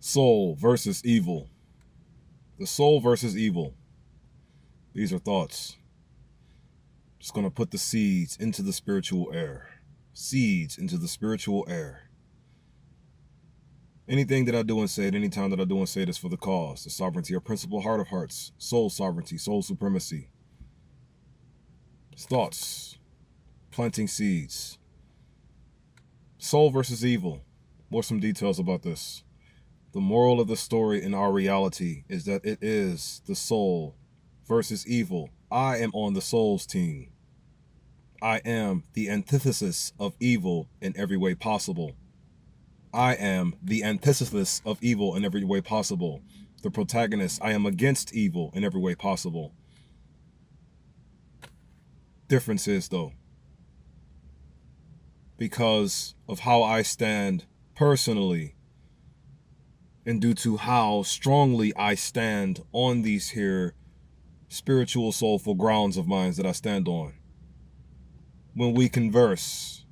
Soul versus evil. The soul versus evil. These are thoughts. Just going to put the seeds into the spiritual air. Seeds into the spiritual air. Anything that I do and say at any time that I do and say it is for the cause, the sovereignty or principle, heart of hearts, soul sovereignty, soul supremacy. It's thoughts. Planting seeds. Soul versus evil. More some details about this. The moral of the story in our reality is that it is the soul versus evil. I am on the soul's team. I am the antithesis of evil in every way possible. I am the antithesis of evil in every way possible. The protagonist, I am against evil in every way possible. Difference is, though, because of how I stand personally, and due to how strongly I stand on these here spiritual, soulful grounds of mine that I stand on. When we converse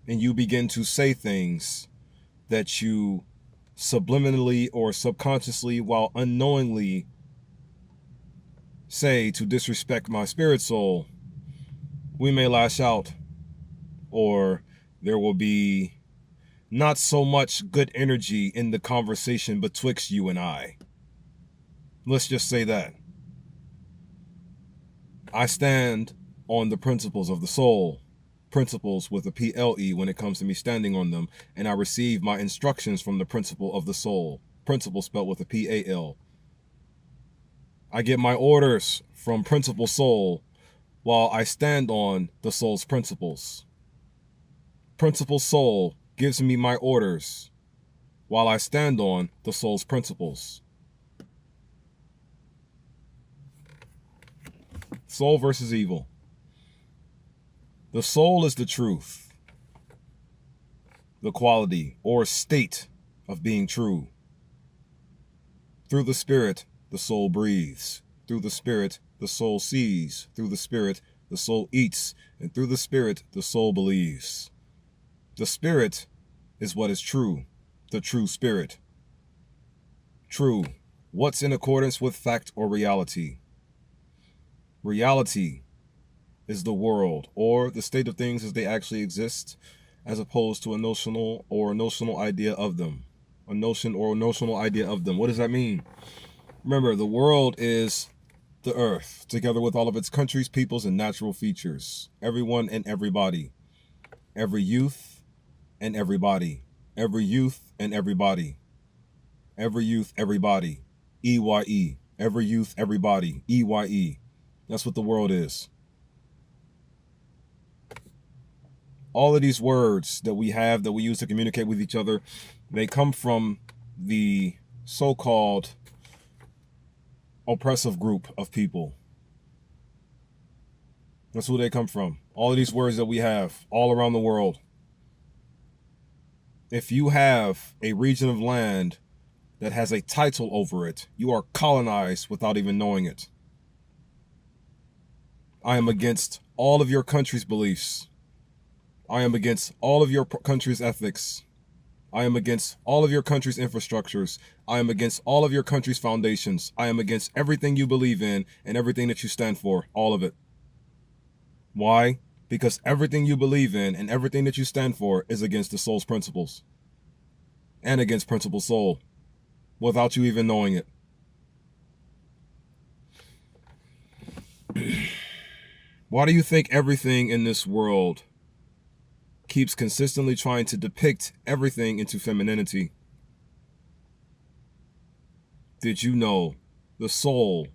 and you begin to say things that you subliminally or subconsciously, while unknowingly, say to disrespect my spirit soul, we may lash out, or there will be not so much good energy in the conversation betwixt you and I. Let's just say that. I stand on the principles of the soul, principles with a PLE when it comes to me standing on them, and I receive my instructions from the principle of the soul, principle spelled with a PAL. I get my orders from principle soul while I stand on the soul's principles. Principle soul gives me my orders while I stand on the soul's principles. Soul versus evil. The soul is the truth, the quality or state of being true. Through the spirit, the soul breathes. Through the spirit, the soul sees. Through the spirit, the soul eats. And through the spirit, the soul believes. The spirit is what is true, the true spirit. True, what's in accordance with fact or reality. Reality is the world, or the state of things as they actually exist, as opposed to a notional idea of them. A notion or a notional idea of them. What does that mean? Remember, the world is the earth, together with all of its countries, peoples, and natural features. Everyone and everybody. Every youth and everybody. Every youth and everybody. Every youth, everybody. EYE. Every youth, everybody. EYE. That's what the world is. All of these words that we have, that we use to communicate with each other, they come from the so-called oppressive group of people. That's who they come from. All of these words that we have all around the world. If you have a region of land that has a title over it, you are colonized without even knowing it. I am against all of your country's beliefs. I am against all of your country's ethics. I am against all of your country's infrastructures. I am against all of your country's foundations. I am against everything you believe in and everything that you stand for, all of it. Why? Because everything you believe in and everything that you stand for is against the soul's principles and against principle soul without you even knowing it. Why do you think everything in this world keeps consistently trying to depict everything into femininity? Did you know the soul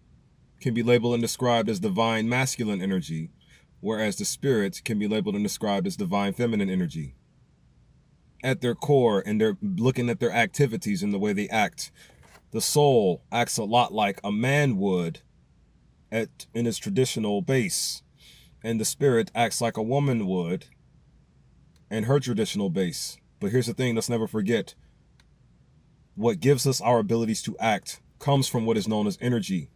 can be labeled and described as divine masculine energy, whereas the spirit can be labeled and described as divine feminine energy? At their core, and they're looking at their activities and the way they act, the soul acts a lot like a man would in its traditional base, and the spirit acts like a woman would in her traditional base. But here's the thing, let's never forget, what gives us our abilities to act comes from what is known as energy.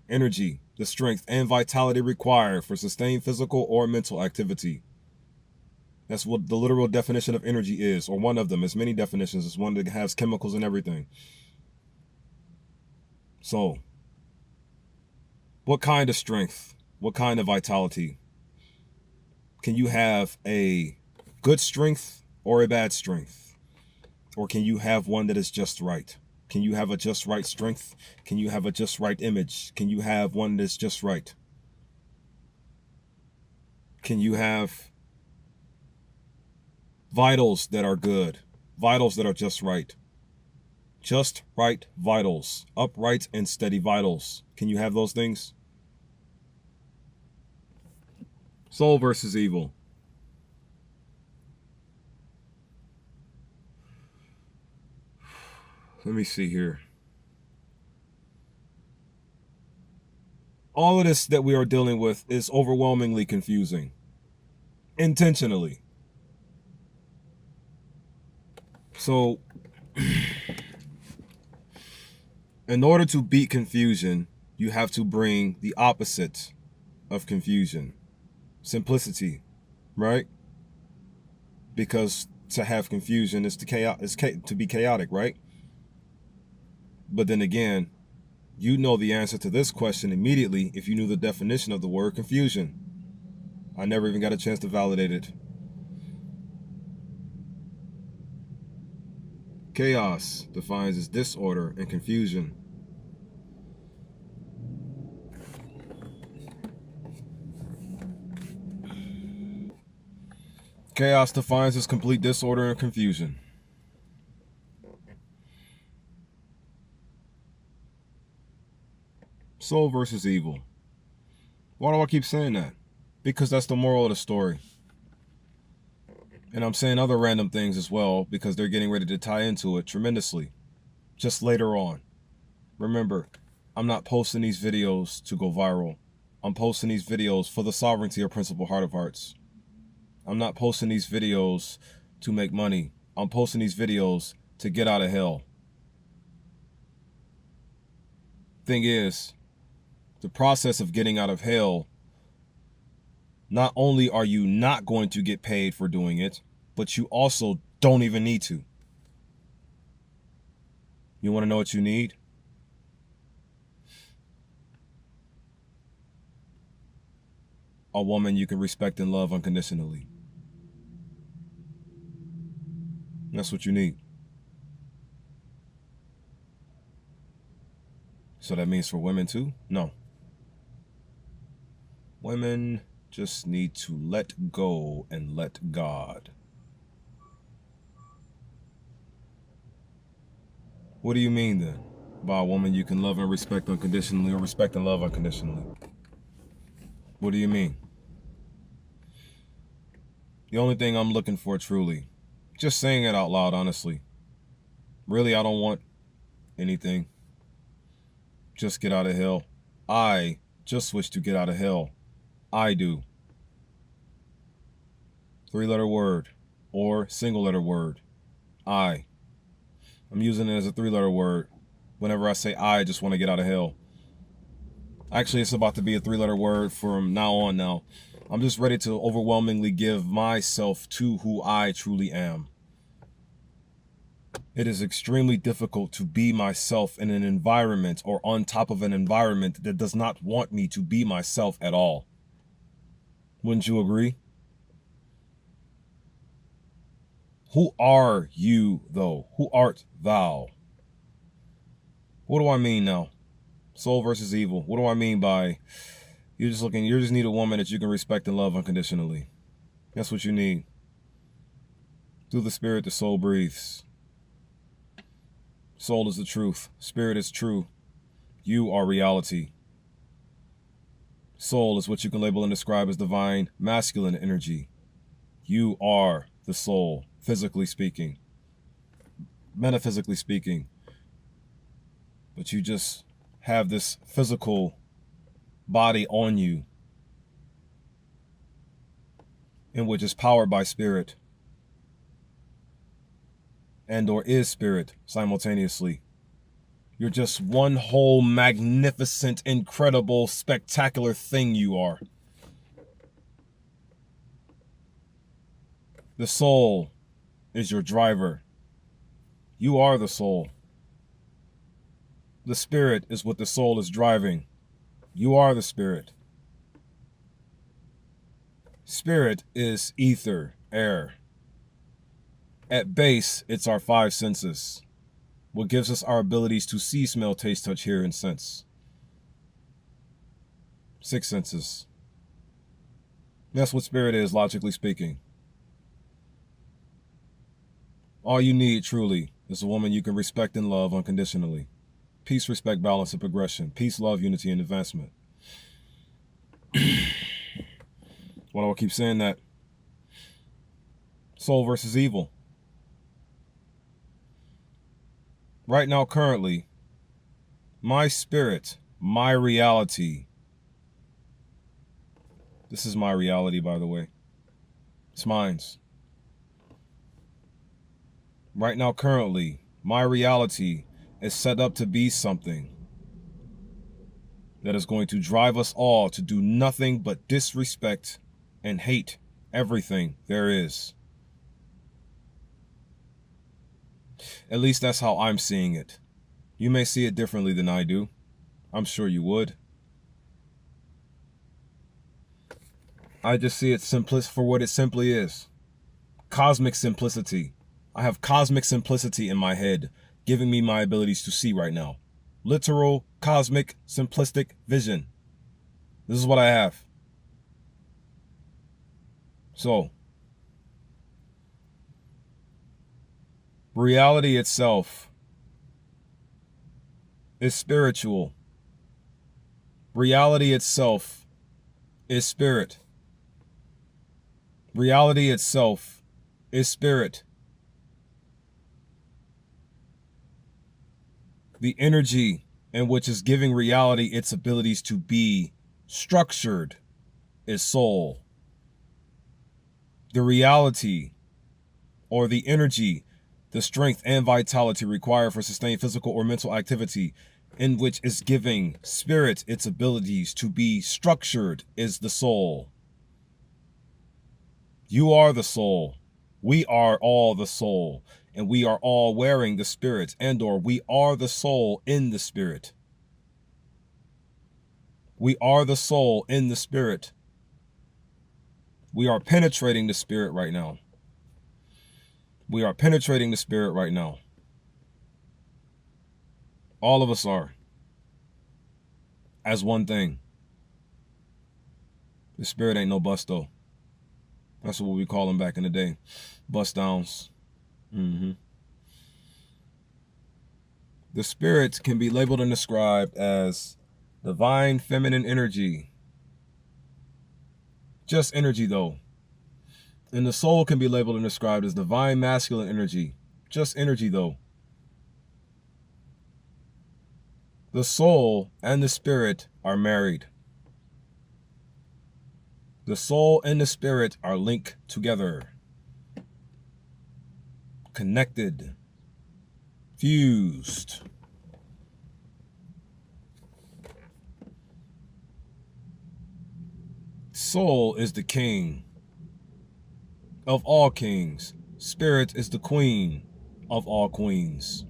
Energy, the strength and vitality required for sustained physical or mental activity. That's what the literal definition of energy is, or one of them. It's many definitions. It's one that has chemicals and everything. So, what kind of strength? What kind of vitality? Can you have a good strength or a bad strength? Or can you have one that is just right? Can you have a just right strength? Can you have a just right image? Can you have one that's just right? Can you have vitals that are good? Vitals that are just right? Just right vitals. Upright and steady vitals. Can you have those things? Soul versus evil. Let me see here. All of this that we are dealing with is overwhelmingly confusing. Intentionally. So, in order to beat confusion, you have to bring the opposite of confusion. Simplicity, right? Because to have confusion is to be chaotic, right? But then again, you know the answer to this question immediately if you knew the definition of the word confusion. I never even got a chance to validate it. Chaos defines as disorder and confusion. Chaos defines as complete disorder and confusion. Soul versus evil. Why do I keep saying that? Because that's the moral of the story. And I'm saying other random things as well because they're getting ready to tie into it tremendously. Just later on. Remember, I'm not posting these videos to go viral. I'm posting these videos for the sovereignty of Principal Heart of Hearts. I'm not posting these videos to make money. I'm posting these videos to get out of hell. Thing is, the process of getting out of hell, not only are you not going to get paid for doing it, but you also don't even need to. You want to know what you need? A woman you can respect and love unconditionally. That's what you need. So that means for women too? No. Women just need to let go and let God. What do you mean then? By a woman you can love and respect unconditionally, or respect and love unconditionally? What do you mean? The only thing I'm looking for truly, just saying it out loud honestly, really I don't want anything. Just get out of hell. I just wish to get out of hell. I do. 3-letter word or single-letter word. I. I'm using it as a 3-letter word. Whenever I say I just want to get out of hell. Actually, it's about to be a 3-letter word from now on now. I'm just ready to overwhelmingly give myself to who I truly am. It is extremely difficult to be myself in an environment or on top of an environment that does not want me to be myself at all. Wouldn't you agree? Who are you, though? Who art thou? What do I mean now? Soul versus evil. What do I mean by you just need a woman that you can respect and love unconditionally? That's what you need. Through the spirit, the soul breathes. Soul is the truth. Spirit is true. You are reality. Soul is what you can label and describe as divine masculine energy. You are the soul, physically speaking, metaphysically speaking. But you just have this physical body on you, in which is powered by spirit and or is spirit simultaneously. You're just one whole magnificent, incredible, spectacular thing you are. The soul is your driver. You are the soul. The spirit is what the soul is driving. You are the spirit. Spirit is ether, air. At base, it's our five senses, what gives us our abilities to see, smell, taste, touch, hear, and sense. Six senses. That's what spirit is, logically speaking. All you need, truly, is a woman you can respect and love unconditionally. Peace, respect, balance, and progression. Peace, love, unity, and advancement. Why do I keep saying that? Soul versus evil. Right now, currently, my spirit, my reality. This is my reality, by the way. It's mine's. Right now, currently, my reality is set up to be something that is going to drive us all to do nothing but disrespect and hate everything there is. At least that's how I'm seeing it. You may see it differently than I do. I'm sure you would. I just see it for what it simply is. Cosmic simplicity. I have cosmic simplicity in my head, giving me my abilities to see right now. Literal, cosmic, simplistic vision. This is what I have. So, reality itself is spiritual. Reality itself is spirit. Reality itself is spirit. The energy in which is giving reality its abilities to be structured is soul. The reality or the energy, the strength and vitality required for sustained physical or mental activity in which is giving spirit its abilities to be structured is the soul. You are the soul. We are all the soul, and we are all wearing the spirit, and/or we are the soul in the spirit. We are the soul in the spirit. We are penetrating the spirit right now. We are penetrating the spirit right now. All of us are. As one thing. The spirit ain't no bust though. That's what we call them back in the day. Bust downs. The spirit can be labeled and described as divine feminine energy. Just energy though. And the soul can be labeled and described as divine masculine energy. Just energy though. The soul and the spirit are married. The soul and the spirit are linked together. Connected. Fused. Soul is the king of all kings. Spirit is the queen of all queens.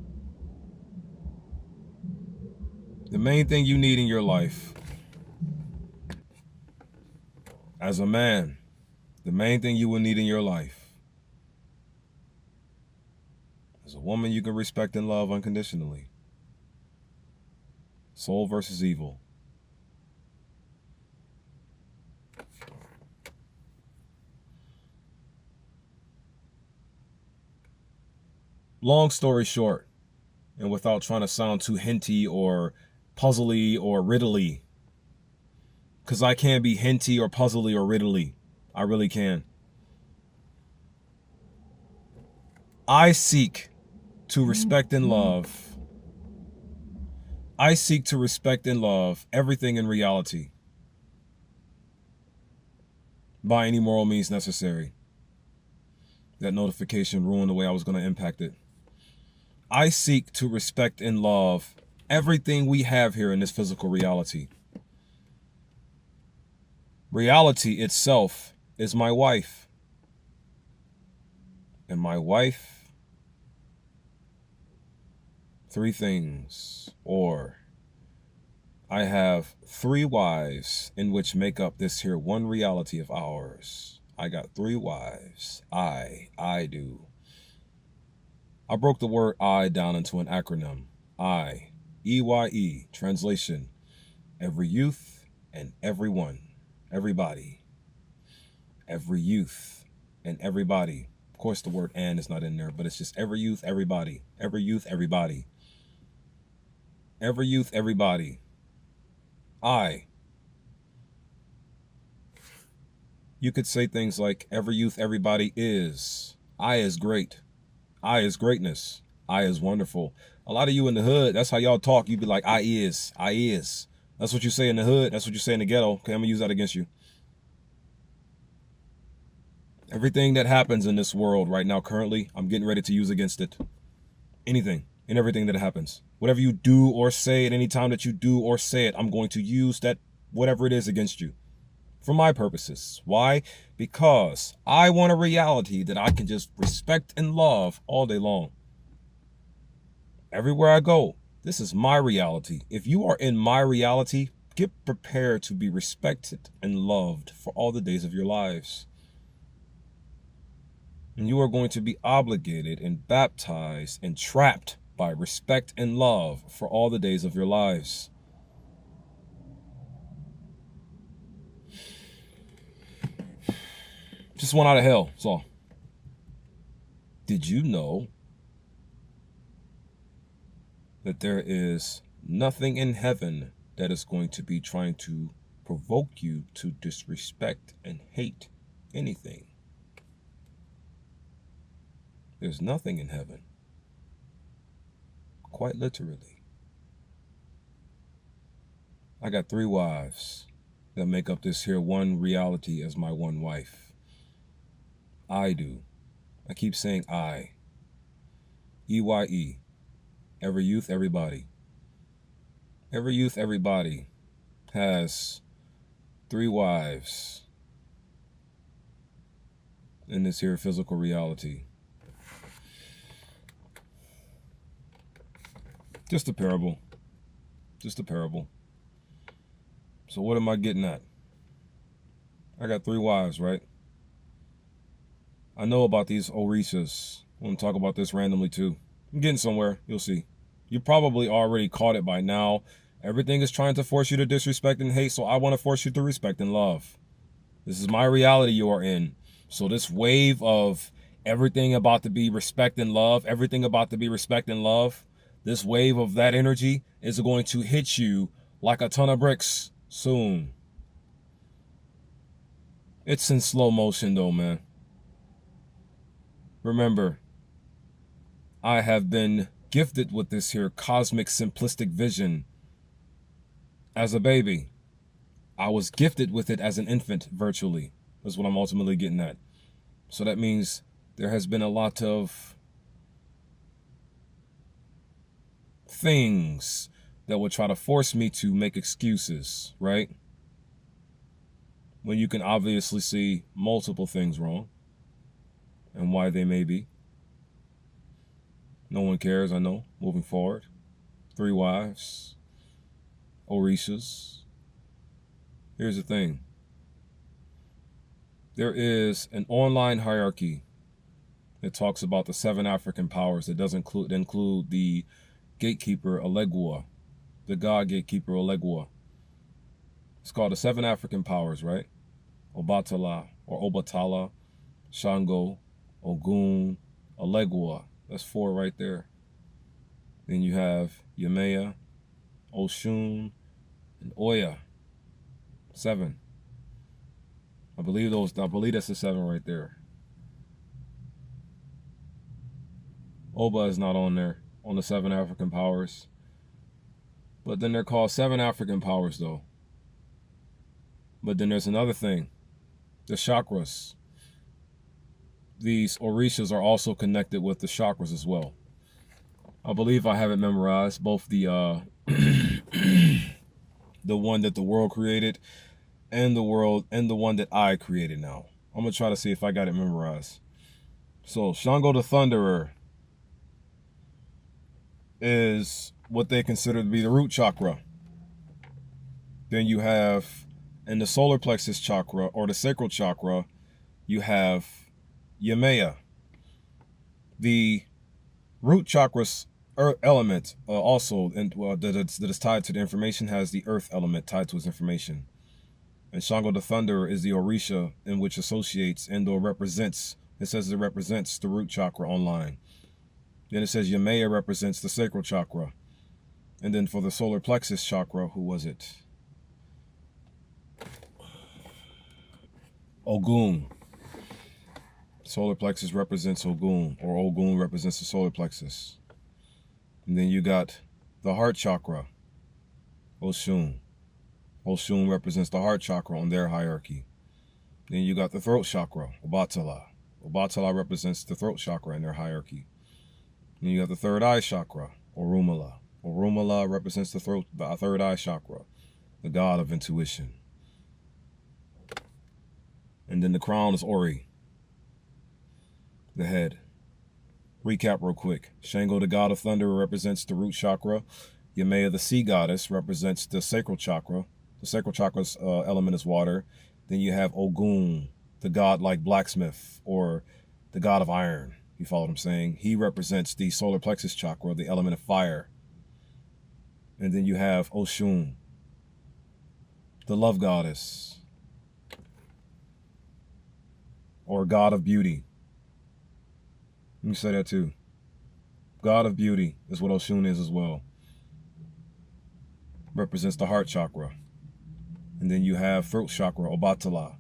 The main thing you need in your life as a man, the main thing you will need in your life is a woman you can respect and love unconditionally. Soul versus evil. Long story short, and without trying to sound too hinty or puzzly or riddly, because I can be hinty or puzzly or riddly. I really can. I seek to respect and love. I seek to respect and love everything in reality by any moral means necessary. That notification ruined the way I was going to impact it. I seek to respect and love everything we have here in this physical reality. Reality itself is my wife. and my wife, 3 things, or I have 3 wives in which make up this here one reality of ours. I got 3 wives. I do. I broke the word I down into an acronym. I, EYE, translation, every youth and everyone, everybody. Every youth and everybody. Of course, the word and is not in there, but it's just every youth, everybody. Every youth, everybody. Every youth, everybody. I. You could say things like every youth, everybody is. I is great. I is greatness. I is wonderful. A lot of you in the hood, that's how y'all talk. You be like, I is. I is. That's what you say in the hood. That's what you say in the ghetto. Okay, I'm going to use that against you. Everything that happens in this world right now, currently, I'm getting ready to use against it. Anything and everything that happens. Whatever you do or say at any time that you do or say it, I'm going to use that, whatever it is, against you. For my purposes. Why? Because I want a reality that I can just respect and love all day long. Everywhere I go, this is my reality. If you are in my reality, get prepared to be respected and loved for all the days of your lives. And you are going to be obligated and baptized and trapped by respect and love for all the days of your lives. Just one out of hell, that's all. Did you know that there is nothing in heaven that is going to be trying to provoke you to disrespect and hate anything? There's nothing in heaven. Quite literally. I got 3 wives that make up this here one reality as my one wife. I do. I keep saying I. EYE. Every youth, everybody. Every youth, everybody has 3 wives in this here physical reality. Just a parable. Just a parable. So what am I getting at? I got 3 wives, right? I know about these Orishas. I want to talk about this randomly too. I'm getting somewhere. You'll see. You probably already caught it by now. Everything is trying to force you to disrespect and hate, so I want to force you to respect and love. This is my reality you are in. So this wave of everything about to be respect and love, everything about to be respect and love, this wave of that energy is going to hit you like a ton of bricks soon. It's in slow motion though, man. Remember, I have been gifted with this here cosmic simplistic vision as a baby. I was gifted with it as an infant, virtually. That's what I'm ultimately getting at. So that means there has been a lot of things that would try to force me to make excuses, right? When you can obviously see multiple things wrong and why they may be. No one cares, I know, moving forward. 3 wives, Orishas. Here's the thing. There is an online hierarchy that talks about the 7 African powers that doesn't include the gatekeeper Elegua, the god gatekeeper Elegua. It's called the 7 African powers, right? Obatala or Obatala, Shango, Ogun, Elegua. That's 4 right there. Then you have Yemaya, Oshun, and Oya. 7. I believe that's the 7 right there. Oba is not on there, on the 7 African powers. But then they're called 7 African powers though. But then there's another thing. The chakras. These Orishas are also connected with the chakras as well. I believe I have it memorized, both the the one that the world created and the one that I created now. I'm gonna try to see if I got it memorized. So Shango the Thunderer is what they consider to be the root chakra. Then you have in the solar plexus chakra or the sacral chakra, you have Yemaya. The root chakra's earth element also that is tied to the information has the earth element tied to its information. And Shango the Thunderer is the Orisha in which associates and/or represents. It says it represents the root chakra online. Then it says Yemaya represents the sacral chakra. And then for the solar plexus chakra, who was it? Ogun. Solar plexus represents Ogun, or Ogun represents the solar plexus. And then you got the heart chakra, Oshun. Oshun represents the heart chakra on their hierarchy. Then you got the throat chakra, Obatala. Obatala represents the throat chakra in their hierarchy. Then you got the third eye chakra, Orunmila. Orunmila represents the third eye chakra, the god of intuition. And then the crown is Ori, the head. Recap real quick. Shango, the god of thunder, represents the root chakra. Yemaya, the sea goddess, represents the sacral chakra. The sacral chakra's element is water. Then you have Ogun, the god like blacksmith, or the god of iron. You follow what I'm saying? He represents the solar plexus chakra, the element of fire. And then you have Oshun, the love goddess, or god of beauty. Let me say that too. God of beauty is what Oshun is as well. Represents the heart chakra. And then you have throat chakra, Obatala.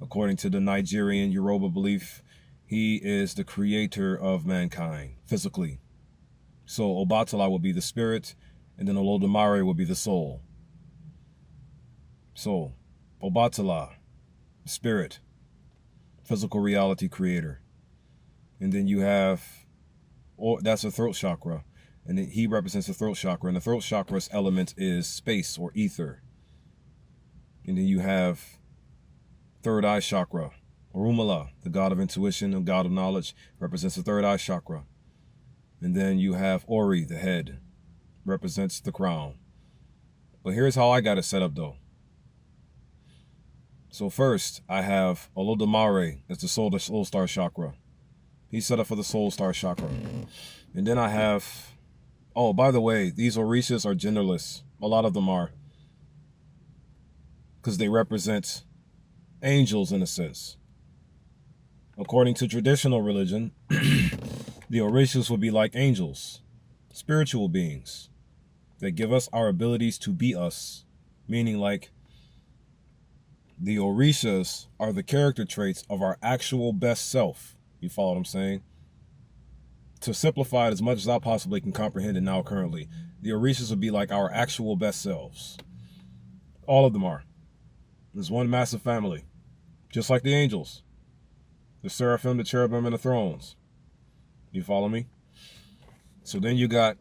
According to the Nigerian Yoruba belief, he is the creator of mankind, physically. So Obatala will be the spirit, and then Olodumare will be the soul. So, Obatala, spirit, physical reality creator. And then you have, that's a throat chakra. And then he represents the throat chakra. And the throat chakra's element is space or ether. And then you have third eye chakra. Orunmila, the god of intuition, the god of knowledge, represents the third eye chakra. And then you have Ori, the head, represents the crown. But here's how I got it set up though. So first, I have Olodumare, that's the soul star chakra. He's set up for the soul star chakra. And then I have, oh, by the way, these Orishas are genderless. A lot of them are. Because they represent angels in a sense. According to traditional religion, the Orishas would be like angels, spiritual beings that give us our abilities to be us. Meaning like the Orishas are the character traits of our actual best self. You follow what I'm saying? To simplify it as much as I possibly can comprehend it now currently, the Orishas would be like our actual best selves. All of them are. There's one massive family. Just like the angels. The seraphim, the cherubim, and the thrones. You follow me? So then you got,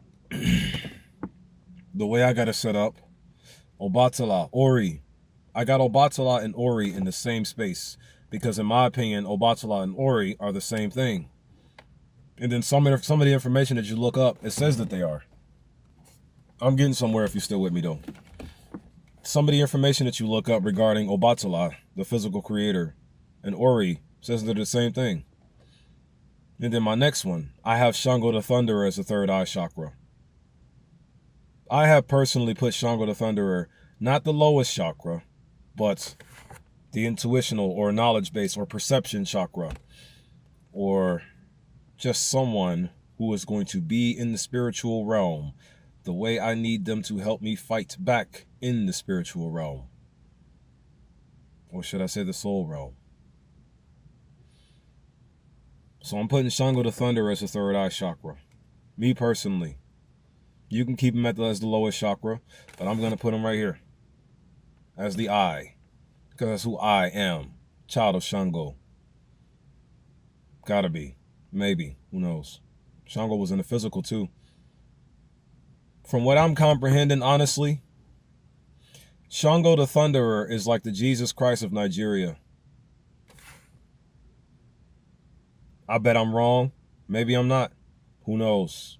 the way I got it set up, Obatala, Ori. I got Obatala and Ori in the same space. Because in my opinion, Obatala and Ori are the same thing. And then some of the information that you look up, it says that they are. I'm getting somewhere if you're still with me though. Some of the information that you look up regarding Obatala, the physical creator, and Ori says they're the same thing. And then my next one, I have Shango the Thunderer as the third eye chakra. I have personally put Shango the Thunderer, not the lowest chakra, but the intuitional or knowledge base or perception chakra, or just someone who is going to be in the spiritual realm the way I need them to help me fight back in the spiritual realm. Or should I say the soul realm? So I'm putting Shango the Thunderer as the third eye chakra. Me personally. You can keep him as the lowest chakra, but I'm going to put him right here as the eye. Because that's who I am. Child of Shango. Gotta be. Maybe. Who knows? Shango was in the physical too. From what I'm comprehending, honestly, Shango the Thunderer is like the Jesus Christ of Nigeria. I bet I'm wrong. Maybe I'm not. Who knows?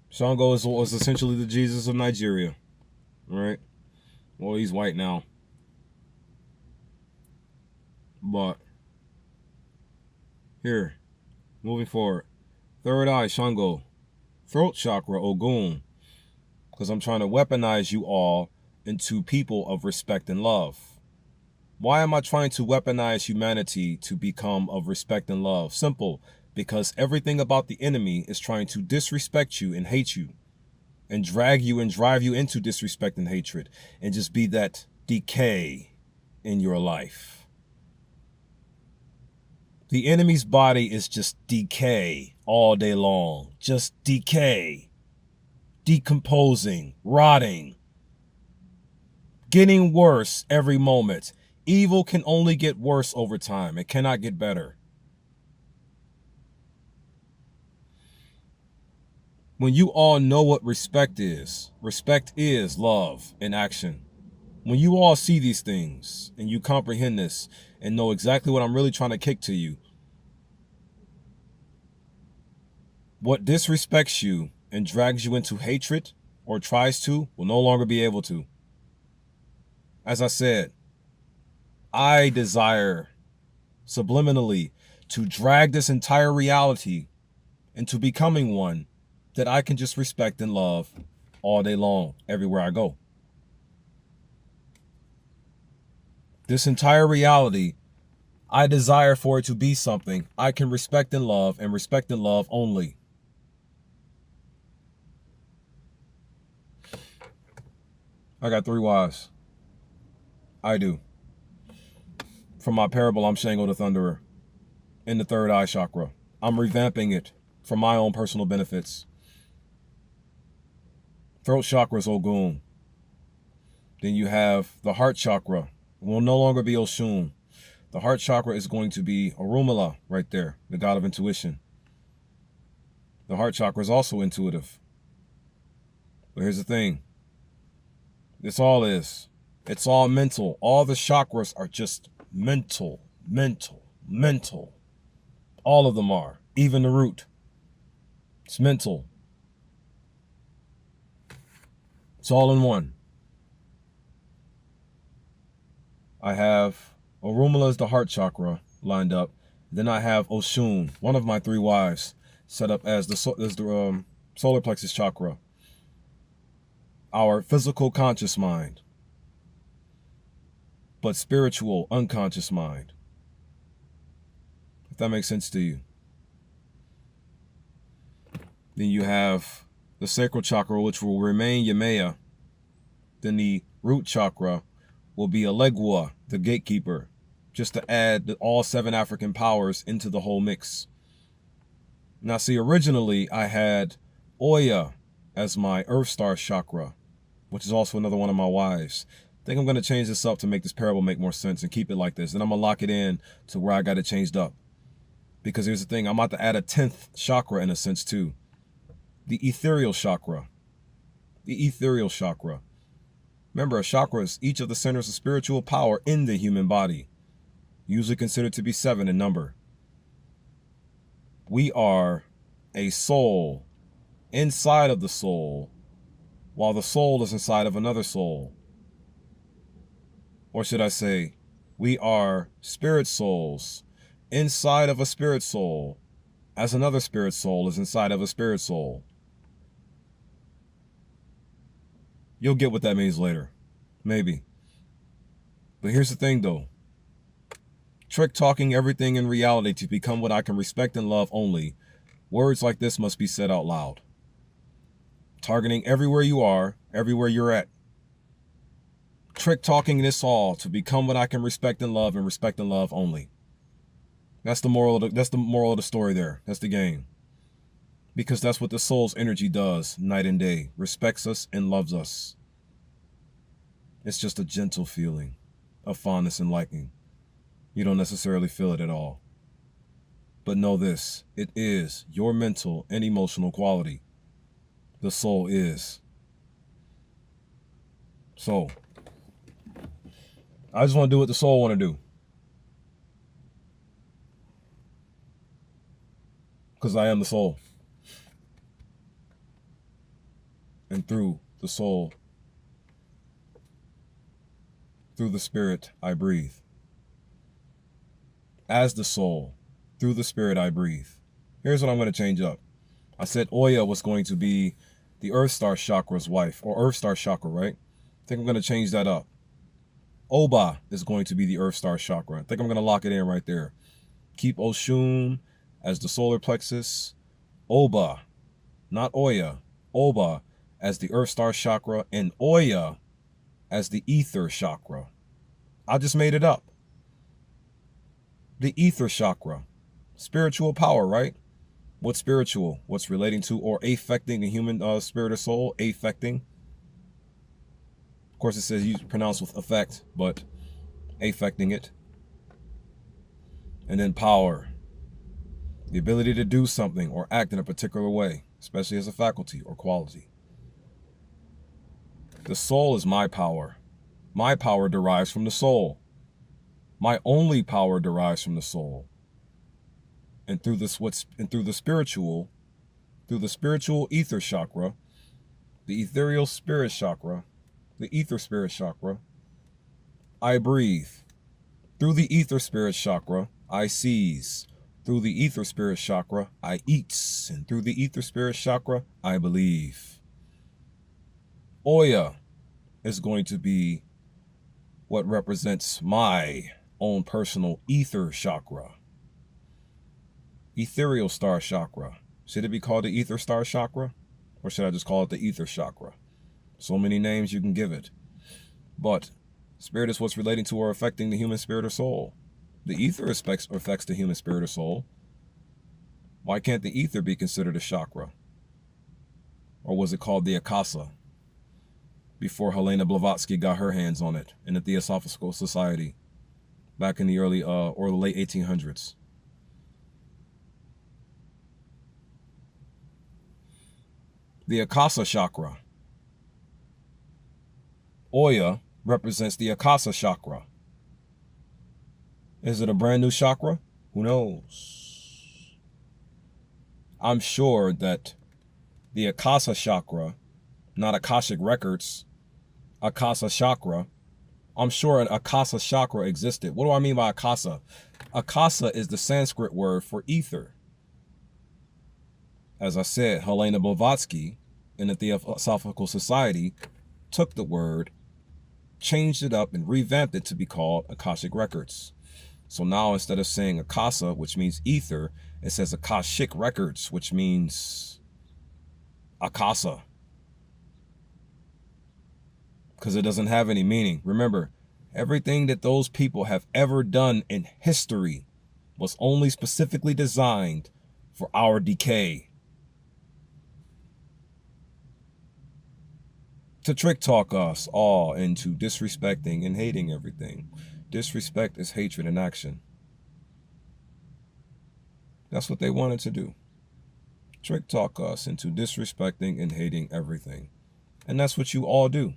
Shango was essentially the Jesus of Nigeria, right? Well, he's white now. But here, moving forward. Third eye, Shango. Throat chakra, Ogun. Because I'm trying to weaponize you all into people of respect and love. Why am I trying to weaponize humanity to become of respect and love? Simple. Because everything about the enemy is trying to disrespect you and hate you. And drag you and drive you into disrespect and hatred. And just be that decay in your life. The enemy's body is just decay all day long. Just decay. Decomposing. Rotting. Getting worse every moment. Evil can only get worse over time. It cannot get better. When you all know what respect is love in action. When you all see these things and you comprehend this and know exactly what I'm really trying to kick to you, what disrespects you and drags you into hatred or tries to will no longer be able to. As I said, I desire subliminally to drag this entire reality into becoming one that I can just respect and love all day long, everywhere I go. This entire reality, I desire for it to be something I can respect and love only. I got 3 wives. I do. From my parable, I'm Shango the Thunderer in the third eye chakra. I'm revamping it for my own personal benefits. Throat chakra is Ogun. Then you have the heart chakra. It will no longer be Oshun. The heart chakra is going to be Orunmila right there, the god of intuition. The heart chakra is also intuitive. But here's the thing. It's all mental. All the chakras are just mental. All of them are. Even the root. It's mental. It's all in one. I have Orunmila as the heart chakra lined up. Then I have Oshun, one of my 3 wives, set up as the solar plexus chakra. Our physical conscious mind, but spiritual unconscious mind. If that makes sense to you. Then you have the sacral chakra, which will remain Yemaya. Then the root chakra will be Elegua, the gatekeeper, just to add all 7 African powers into the whole mix. Now see, originally I had Oya as my Earth Star chakra, which is also another one of my wives. I think I'm going to change this up to make this parable make more sense and keep it like this. Then I'm going to lock it in to where I got it changed up. Because here's the thing, I'm about to add a 10th chakra in a sense too. The ethereal chakra. The ethereal chakra. Remember, a chakra is each of the centers of spiritual power in the human body, usually considered to be 7 in number. We are a soul inside of the soul, while the soul is inside of another soul. Or should I say, we are spirit souls inside of a spirit soul, as another spirit soul is inside of a spirit soul. You'll get what that means later. Maybe. But here's the thing though. Trick talking everything in reality to become what I can respect and love only. Words like this must be said out loud. Targeting everywhere you are, everywhere you're at. Trick talking this all to become what I can respect and love only. That's the moral of the story there. That's the game. Because that's what the soul's energy does night and day. Respects us and loves us. It's just a gentle feeling of fondness and liking. You don't necessarily feel it at all. But know this, it is your mental and emotional quality. The soul is. So, I just want to do what the soul want to do. because I am the soul. And through the soul, through the spirit, I breathe. As the soul, through the spirit, I breathe. Here's what I'm going to change up. I said Oya was going to be the Earth Star Chakra's wife, or Earth Star Chakra, right? I think I'm going to change that up. Oba is going to be the Earth Star Chakra. I think I'm going to lock it in right there. Keep Oshun as the solar plexus. Oba, not Oya. Oba as the Earth Star Chakra, and Oya as the Ether Chakra. I just made it up. The Ether Chakra. Spiritual power, right? What's spiritual? What's relating to or affecting the human spirit or soul? Affecting. Of course, it says you pronounce with effect, but affecting it. And then power. The ability to do something or act in a particular way, especially as a faculty or quality. The soul is my power. My power derives from the soul. My only power derives from the soul. And through the spiritual ether chakra, the ethereal spirit chakra, the ether spirit chakra, I breathe. Through the ether spirit chakra, I seize. Through the ether spirit chakra, I eat. And through the ether spirit chakra, I believe. Oya is going to be what represents my own personal ether chakra. Ethereal star chakra. Should it be called the ether star chakra? Or should I just call it the ether chakra? So many names you can give it. But spirit is what's relating to or affecting the human spirit or soul. The ether affects the human spirit or soul. Why can't the ether be considered a chakra? Or was it called the Akasa? Before Helena Blavatsky got her hands on it in the Theosophical Society back in the early or the late 1800s. The Akasa chakra. Oya represents the Akasa chakra. Is it a brand new chakra? Who knows? I'm sure that the Akasa chakra, not Akashic Records, Akasa chakra, I'm sure an Akasa chakra existed. What do I mean by Akasa? Akasa is the Sanskrit word for ether. As I said, Helena Blavatsky in the Theosophical Society took the word, changed it up, and revamped it to be called Akashic Records. So now instead of saying Akasa, which means ether, it says Akashic Records, which means Akasa. Because it doesn't have any meaning. Remember, everything that those people have ever done in history was only specifically designed for our decay. To trick talk us all into disrespecting and hating everything. Disrespect is hatred in action. That's what they wanted to do. Trick talk us into disrespecting and hating everything. And that's what you all do.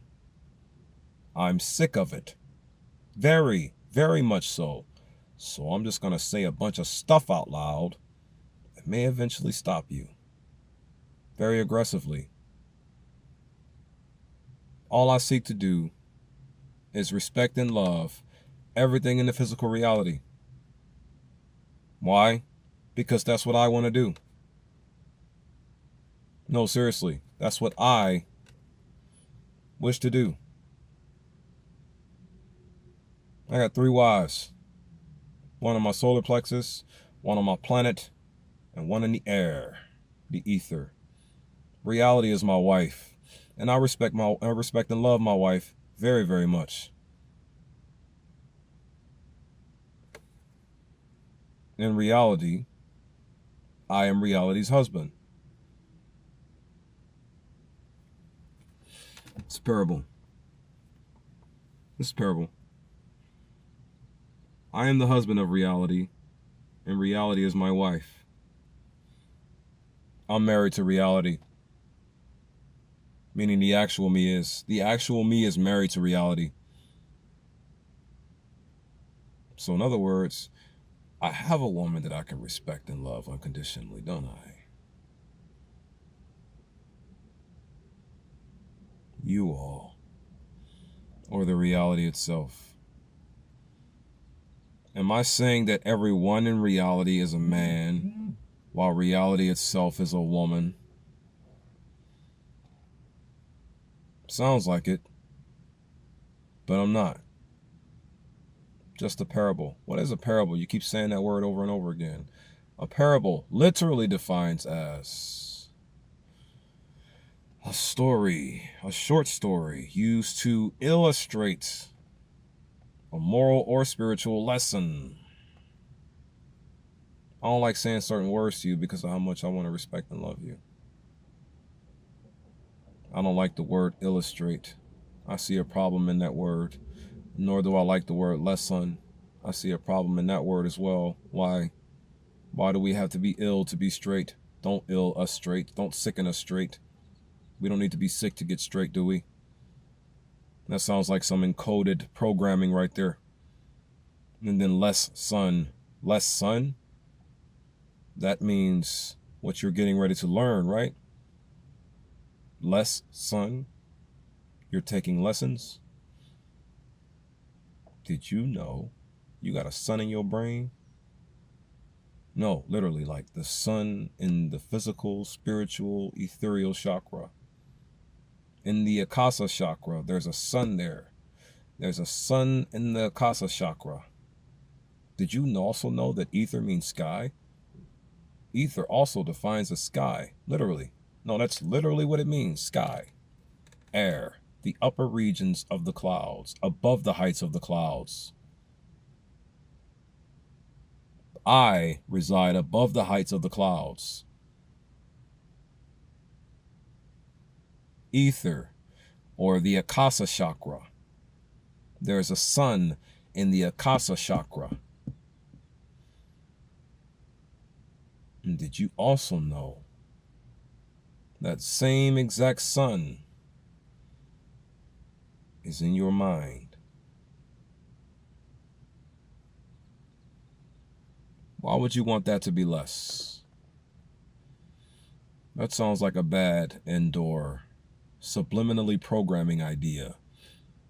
I'm sick of it. Very, very much so. So I'm just going to say a bunch of stuff out loud that may eventually stop you. Very aggressively. All I seek to do is respect and love everything in the physical reality. Why? Because that's what I want to do. No, seriously, that's what I wish to do. I got 3 wives. One on my solar plexus, one on my planet, and one in the air, the ether. Reality is my wife. And I respect and love my wife very, very much. In reality, I am reality's husband. It's a parable. It's a parable. I am the husband of reality, and reality is my wife. I'm married to reality. Meaning the actual me is married to reality. So in other words, I have a woman that I can respect and love unconditionally, don't I? You all, or the reality itself. Am I saying that everyone in reality is a man, while reality itself is a woman? Sounds like it, but I'm not. Just a parable. What is a parable? You keep saying that word over and over again. A parable literally defines as a story, a short story used to illustrate a moral or spiritual lesson. I don't like saying certain words to you because of how much I want to respect and love you. I don't like the word illustrate. I see a problem in that word. Nor do I like the word lesson. I see a problem in that word as well. Why? Why do we have to be ill to be straight? Don't ill us straight. Don't sicken us straight. We don't need to be sick to get straight, do we? That sounds like some encoded programming right there. And then less sun. Less sun? That means what you're getting ready to learn, right? Less sun? You're taking lessons? Did you know you got a sun in your brain? No, literally, like the sun in the physical, spiritual, ethereal chakra. In the Akasa chakra, there's a sun there. There's a sun in the Akasa chakra. Did you also know that ether means sky? Ether also defines the sky, literally. No, that's literally what it means, sky. Air, the upper regions of the clouds, above the heights of the clouds. I reside above the heights of the clouds. Ether, or the Akasa chakra. There's a sun in the Akasa chakra. And did you also know that same exact sun is in your mind? Why would you want that to be less? That sounds like a bad indoor subliminally programming idea.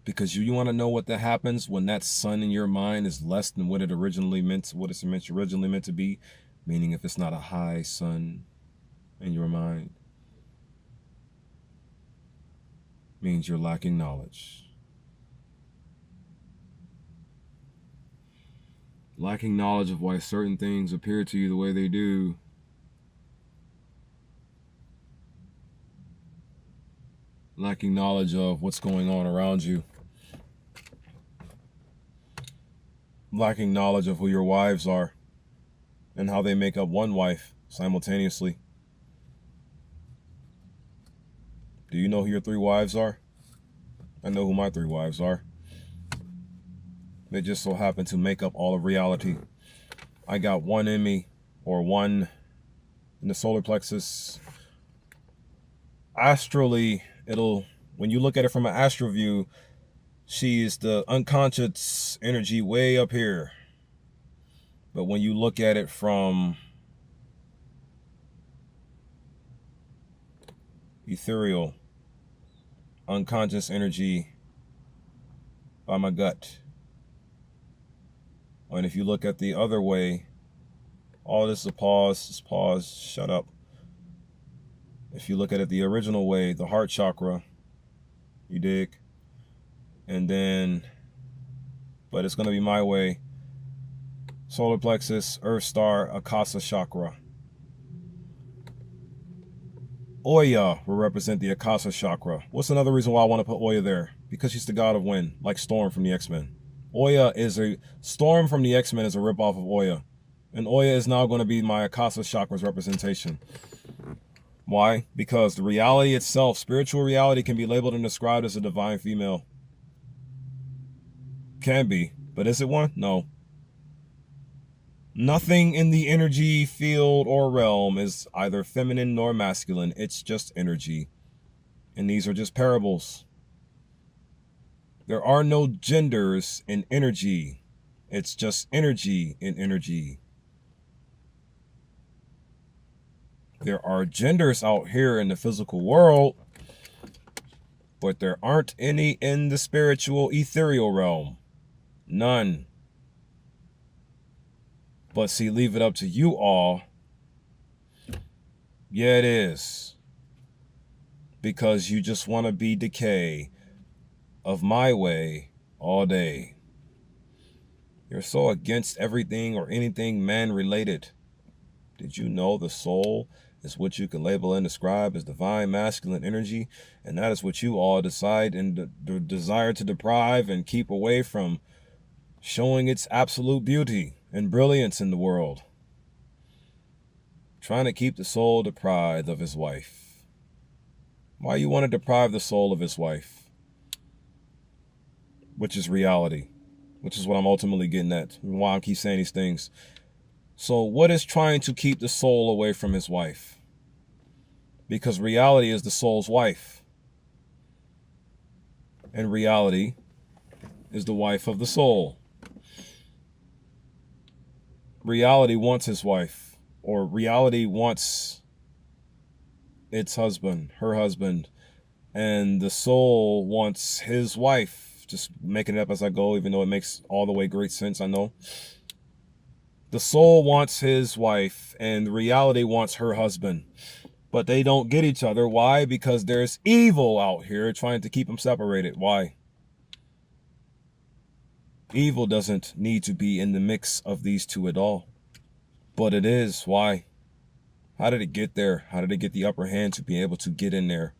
Because you want to know what that happens when that sun in your mind is less than what it originally meant, what it's originally meant to be. Meaning if it's not a high sun in your mind, means you're lacking knowledge. Lacking knowledge of why certain things appear to you the way they do. Lacking knowledge of what's going on around you. Lacking knowledge of who your wives are and how they make up one wife simultaneously. Do you know who your 3 wives are? I know who my 3 wives are. They just so happen to make up all of reality. I got one in me, or one in the solar plexus. Astrally, when you look at it from an astral view, she is the unconscious energy way up here. But when you look at it from ethereal, unconscious energy by my gut. And if you look at the other way, all this is a pause, just pause, shut up. If you look at it the original way, the heart chakra, you dig? And then, but it's going to be my way. Solar plexus, earth star, Akasa chakra. Oya will represent the Akasa chakra. What's another reason why I want to put Oya there? Because she's the god of wind, like Storm from the X-Men. Storm from the X-Men is a ripoff of Oya. And Oya is now going to be my Akasa chakra's representation. Why? Because the reality itself, spiritual reality, can be labeled and described as a divine female. Can be. But is it one? No. Nothing in the energy field or realm is either feminine nor masculine. It's just energy. And these are just parables. There are no genders in energy. It's just energy in energy. There are genders out here in the physical world, but there aren't any in the spiritual, ethereal realm. None. But see, leave it up to you all. Yeah, it is. Because you just want to be decay of my way all day. You're so against everything or anything man-related. Did you know the soul is what you can label and describe as divine masculine energy? And that is what you all decide and desire to deprive and keep away from showing its absolute beauty and brilliance in the world. Trying to keep the soul deprived of his wife. Why you want to deprive the soul of his wife? Which is reality. Which is what I'm ultimately getting at. And why I keep saying these things. So what is trying to keep the soul away from his wife? Because reality is the soul's wife. And reality is the wife of the soul. Reality wants his wife. Or reality wants its husband, her husband. And the soul wants his wife. Just making it up as I go, even though it makes all the way great sense, I know. The soul wants his wife, and reality wants her husband. But they don't get each other. Why? Because there's evil out here trying to keep them separated. Why? Evil doesn't need to be in the mix of these two at all. But it is. Why? How did it get there? How did it get the upper hand to be able to get in there?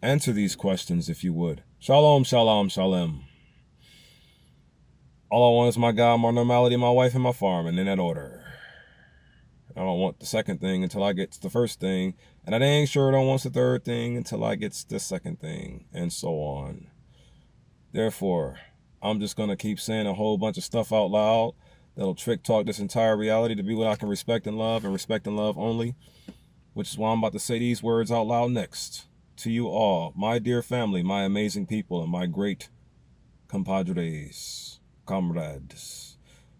Answer these questions if you would. Shalom, shalom, shalom. All I want is my God, my normality, my wife, and my farm, and in that order. I don't want the second thing until I get to the first thing, and I ain't sure I don't want the third thing until I get to the second thing, and so on. Therefore, I'm just going to keep saying a whole bunch of stuff out loud that'll trick talk this entire reality to be what I can respect and love only, which is why I'm about to say these words out loud next. To you all, my dear family, my amazing people, and my great compadres, comrades.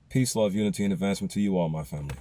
Peace, love, unity, and advancement to you all, my family.